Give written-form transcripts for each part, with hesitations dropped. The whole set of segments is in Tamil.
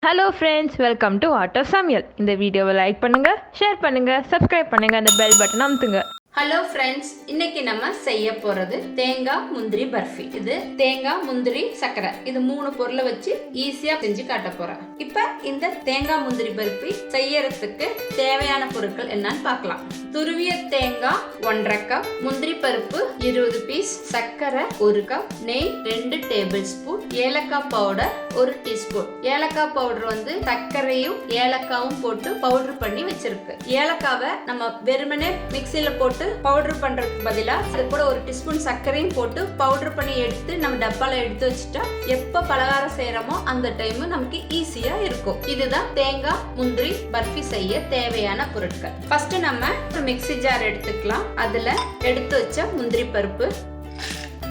Hello friends, welcome to Art of Samayal. இந்த வீடியோவை லைக் பண்ணுங்க, ஷேர் பண்ணுங்க, சப்ஸ்கிரைப் பண்ணுங்க, அந்த பெல் பட்டன் அமுத்துங்க. ஹலோ ஃப்ரெண்ட்ஸ், இன்னைக்கு நம்ம செய்ய போறது தேங்காய் முந்திரி பர்ஃபி. இது தேங்காய் முந்திரி சக்கரை இது 3 பொருளை வச்சு ஈஸியா செஞ்சு காட்ட போறேன். இப்ப இந்த தேங்காய் முந்திரி பர்ஃபி செய்யறதுக்கு தேவையான பொருட்கள் என்னன்னு பார்க்கலாம். துருவிய தேங்காய் 1.5 கப், முந்திரி பருப்பு 20 பீஸ், சர்க்கரை 1 கப், நெய் 2 டேபிள் ஸ்பூன், ஏலக்காய் பவுடர் 1 டீஸ்பூன். ஏலக்காய் பவுடர் வந்து சர்க்கரையும் ஏலக்காவும் போட்டு பவுடர் பண்ணி வச்சிருக்கு. ஏலக்காவை நம்ம வெறுமனே மிக்சியில போட்டு பவுடர் பண்றதுக்கு பதிலா அது கூட 1 டீஸ்பூன் சர்க்கரையும் போட்டு பவுடர் பண்ணி எடுத்து நம்ம டப்பால எடுத்து வச்சுட்டா எப்ப பலகாரம் செய்யறோமோ அந்த டைம் நமக்கு ஈஸியா இருக்கும். இதுதான் தேங்காய் முந்திரி பர்ஃபி செய்ய தேவையான பொருட்கள். ஃபர்ஸ்ட் நம்ம ஒரு மிக்ஸி ஜார் எடுத்துக்கலாம். அதுல எடுத்து வச்ச முந்திரி பருப்பு,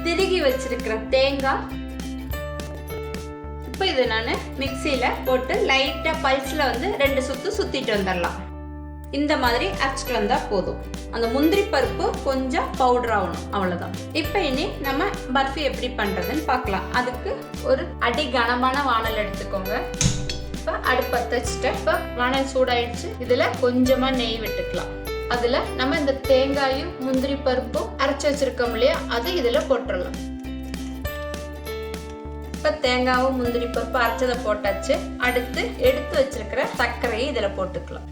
திருகி வச்சிருக்கிற தேங்காய், இப்போ இது நான் மிக்ஸியில போட்டு லைட்டா பல்ஸ்ல வந்து 2 சுத்து சுத்திட்டு வந்துடலாம். இந்த மாதிரி அரைச்சிட்டு வந்தா போதும். அந்த முந்திரி பருப்பு கொஞ்சம் பவுடர் ஆகணும், அவ்வளவுதான். இப்போ இனி நம்ம பர்ஃபி எப்படி பண்றதுன்னு பார்க்கலாம். அதுக்கு ஒரு அடி கனமான வானல் எடுத்துக்கோங்க. இப்போ அடுப்பு பற்ற வச்சுட்டு இப்போ வானல் சூடாயிடுச்சு. இதுல கொஞ்சமா நெய் விட்டுக்கலாம். அதுல நம்ம இந்த தேங்காயும் முந்திரி பருப்பும் அரைச்சி வச்சிருக்கோம் இல்லையா, அது இதுல போட்டுடலாம். இப்ப தேங்காவும் முந்திரி பருப்பு அரைச்சதை போட்டாச்சு. அடுத்து எடுத்து வச்சிருக்கிற சர்க்கரையை இதுல போட்டுக்கலாம்.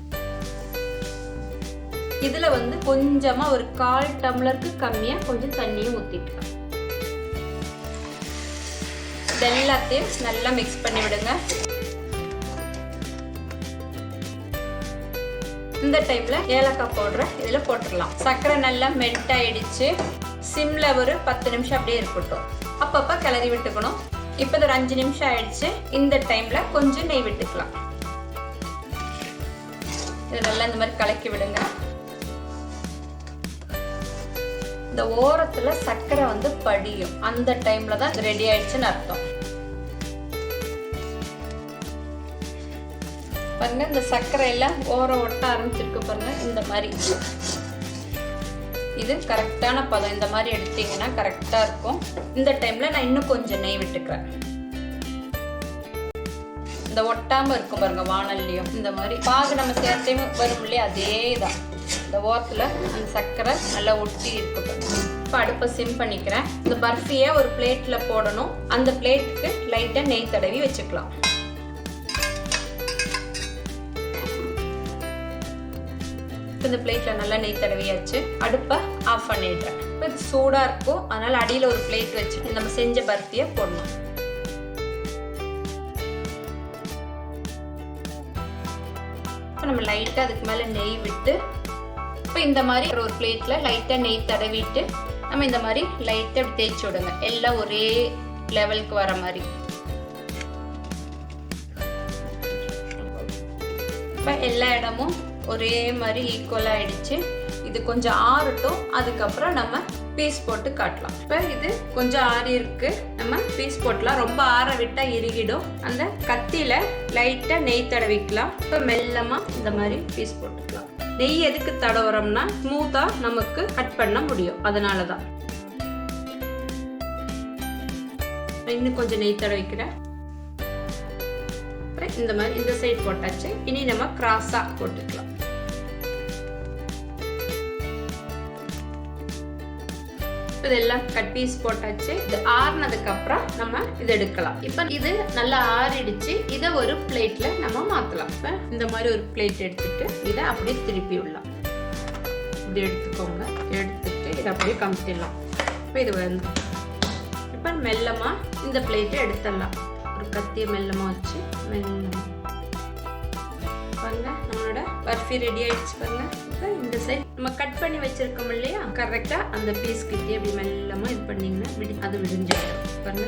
இதுல வந்து கொஞ்சமா ஒரு 1/4 டம்ளருக்கு கம்மியா கொஞ்சம் தண்ணியும் ஊத்திக்கலாம். எல்லாத்தையும் நல்லா மிக்ஸ் பண்ணி விடுங்க. இந்த டைம்ல ஏலக்காய் பவுடரை இதுல போட்டுடலாம். சர்க்கரை நல்லா மெல்ட் ஆயிடுச்சு. சிம்ல ஒரு 10 நிமிஷம் அப்படியே இருக்கட்டும். அப்பப்ப கிளறி விட்டுக்கணும். இப்போ ஒரு 5 நிமிஷம் ஆயிடுச்சு. இந்த டைம்ல கொஞ்சம் நெய் விட்டுக்கலாம். இது நல்லா இந்த மாதிரி கலக்கி விடுங்க. இந்த ஓரத்துல சர்க்கரை வந்து படியும். அந்த டைம்ல தான் ரெடி ஆயிடுச்சுன்னு அர்த்தம். பாருங்க, இந்த சர்க்கரை எல்லாம் ஓரம் ஒட்ட ஆரம்பிச்சிருக்கு பாருங்க. இந்த மாதிரி இது கரெக்டான பதம். இந்த மாதிரி எடுத்தீங்கன்னா கரெக்டா இருக்கும். இந்த டைம்ல நான் இன்னும் கொஞ்சம் நெய் விட்டுக்கிறேன். இந்த ஒட்டாம இருக்கும் பாருங்க வானல்லையும். இந்த மாதிரி பாகு நம்ம சேர்த்தையும் வரும் இல்லையா, அதேதான். இந்த ஓரத்துல அந்த சர்க்கரை நல்லா ஒட்டி இருக்கு. இப்போ அடுப்பை சிம் பண்ணிக்கிறேன். இந்த பர்ஃபியை ஒரு பிளேட்ல போடணும். அந்த பிளேட்டுக்கு லைட்டா நெய் தடவி வச்சுக்கலாம். இந்த பிளேட்ல நல்லா நெய் தடவியாச்சு. அடுப்பை ஆஃப் பண்ணிடுறேன். இப்போ இது சூடா இருக்கும், அதனால அடியில ஒரு பிளேட் வச்சு நம்ம செஞ்ச பர்ஃபியை போடணும். இப்போ நம்ம லைட்டா அதுக்கு மேல நெய் விட்டு இப்போ இந்த மாதிரி ஒரு பிளேட்ல லைட்டா நெய் தடவிட்டு நம்ம இந்த மாதிரி லைட்டா தேய்ச்சி விடுங்க. எல்லாம் ஒரே லெவலுக்கு வர மாதிரி. இப்போ எல்லா இடமும் ஒரே மாதிரி ஈக்குவலா ஆயிடுச்சு. இது கொஞ்சம் ஆறட்டும். அதுக்கப்புறம் நம்ம பீஸ் போட்டு காட்டலாம். இப்போ இது கொஞ்சம் ஆறி இருக்கு. நம்ம பீஸ் போட்டலாம். ரொம்ப ஆற விட்டா இறுகிடும். அந்த கத்தியில லைட்டா நெய் தடவிக்கலாம். இப்போ மெல்லமா இந்த மாதிரி பீஸ் போட்டுக்கலாம். நெய் எதுக்கு தடவுறோம்னா ஸ்மூத்தா நமக்கு கட் பண்ண முடியும், அதனாலதான். இன்னும் கொஞ்சம் நெய் தடவிக்கிறேன். இந்த மாதிரி இந்த சைடு போட்டாச்சு. இனி நம்ம கிராஸா போட்டுக்கலாம். இதெல்லாம் கட் பீஸ் போட்டாச்சு. இது ஆறுனதுக்கு அப்புறம் நம்ம இது எடுக்கலாம். இப்ப இது நல்லா ஆறிடுச்சு. இதை ஒரு பிளேட்ல நம்ம மாத்தலாம். இப்ப இந்த மாதிரி ஒரு பிளேட் எடுத்துட்டு இதை அப்படியே திருப்பி விடலாம். இப்படி எடுத்துக்கோங்க. எடுத்துட்டு இதை அப்படியே கமுத்திடலாம். இப்ப இது வந்து இப்ப மெல்லமா இந்த பிளேட்டை எடுத்துடலாம். ஒரு கத்தியை மெல்லமா வச்சு மெல்லமா பாருங்க, நம்மளோட பர்ஃபி ரெடி ஆயிடுச்சு பாருங்க. இப்போ இந்த சைட் நம்ம கட் பண்ணி வச்சிருக்கோம் இல்லையா, கரெக்டா அந்த பீஸ் கிட்டே அப்படி மெல்லமா இது பண்ணீங்கன்னா அது விடிஞ்சிடும் பாருங்க.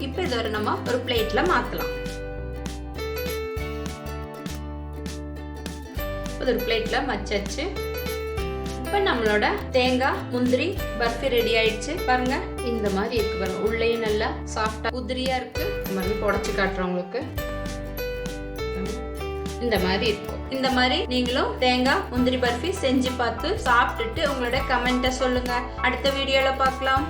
இப்போ இதை நம்ம ஒரு பிளேட்ல மாத்தலாம். ஒரு பிளேட்ல வச்சாச்சு. இப்போ நம்மளோட தேங்காய் முந்திரி பர்ஃபி ரெடி ஆயிடுச்சு பாருங்க. இந்த மாதிரி இருக்கு பாருங்க. உள்ளேயும் நல்லா சாஃப்டா உதிரியா இருக்கு. உடச்சு காட்டுறவங்களுக்கு இந்த மாதிரி இருக்கும். இந்த மாதிரி நீங்களும் தேங்காய் முந்திரி பர்ஃபி செஞ்சு பார்த்து சாப்பிட்டுட்டு உங்களோட கமெண்ட்டை சொல்லுங்க. அடுத்த வீடியோல பார்க்கலாம்.